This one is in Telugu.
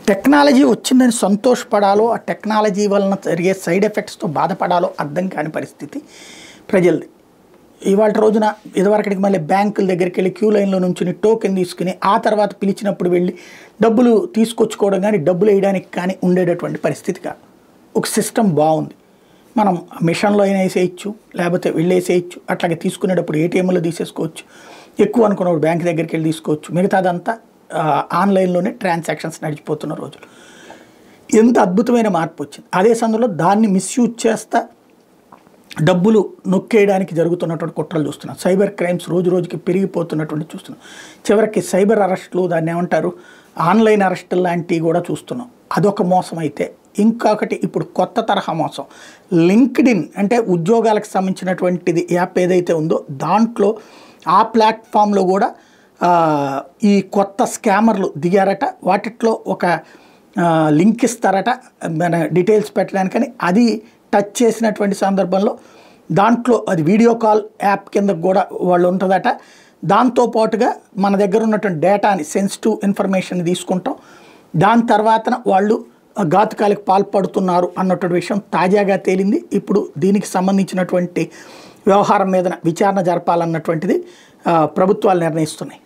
టెక్నాలజీ వచ్చిందని సంతోషపడాలో, ఆ టెక్నాలజీ వలన జరిగే సైడ్ ఎఫెక్ట్స్తో బాధపడాలో అర్థం కాని పరిస్థితి ప్రజలది. ఇవాళ రోజున ఇదివరకటికి మళ్ళీ బ్యాంకుల దగ్గరికి వెళ్ళి క్యూ లైన్లో నుంచుని టోకెన్ తీసుకుని ఆ తర్వాత పిలిచినప్పుడు వెళ్ళి డబ్బులు తీసుకొచ్చుకోవడం కానీ డబ్బులు వేయడానికి కానీ ఉండేటటువంటి పరిస్థితి కాదు. ఒక సిస్టమ్ బాగుంది. మనం మిషన్లో అయినా వేసేయచ్చు, లేకపోతే వెళ్ళేసేయచ్చు. అట్లాగే తీసుకునేటప్పుడు ఏటీఎంలో తీసేసుకోవచ్చు. ఎక్కువ అనుకున్నప్పుడు బ్యాంక్ దగ్గరికి వెళ్ళి తీసుకోవచ్చు. మిగతాదంతా ఆన్లైన్లోనే ట్రాన్సాక్షన్స్ నడిచిపోతున్న రోజులు. ఎంత అద్భుతమైన మార్పు వచ్చింది. అదే సమయంలో దాన్ని మిస్యూజ్ చేస్తా డబ్బులు నొక్కేయడానికి జరుగుతున్నటువంటి కుట్రలు చూస్తున్నాం. సైబర్ క్రైమ్స్ రోజు రోజుకి పెరిగిపోతున్నటువంటి చూస్తున్నాం. చివరికి సైబర్ అరెస్టులు, దాన్ని ఏమంటారు, ఆన్లైన్ అరెస్టులు లాంటివి కూడా చూస్తున్నాం. అదొక మోసం అయితే, ఇంకొకటి ఇప్పుడు కొత్త తరహా మోసం. లింక్డ్ఇన్ అంటే ఉద్యోగాలకు సంబంధించినటువంటిది యాప్ ఏదైతే ఉందో దాంట్లో ఆ ప్లాట్ఫామ్లో కూడా ఈ కొత్త స్కామర్లు దిగారట. వాటిట్లో ఒక లింక్ ఇస్తారట మన డీటెయిల్స్ పెట్టడానికని. అది టచ్ చేసినటువంటి సందర్భంలో దాంట్లో అది వీడియో కాల్ యాప్ కింద కూడా వాళ్ళు ఉంటుందట. దాంతోపాటుగా మన దగ్గర ఉన్నటువంటి డేటాని, సెన్సిటివ్ ఇన్ఫర్మేషన్ తీసుకుంటాం. దాని తర్వాత వాళ్ళు ఘాతుకాలకు పాల్పడుతున్నారు అన్నటువంటి విషయం తాజాగా తేలింది. ఇప్పుడు దీనికి సంబంధించినటువంటి వ్యవహారం మీద విచారణ జరపాలన్నటువంటిది ప్రభుత్వాలు నిర్ణయిస్తున్నాయి.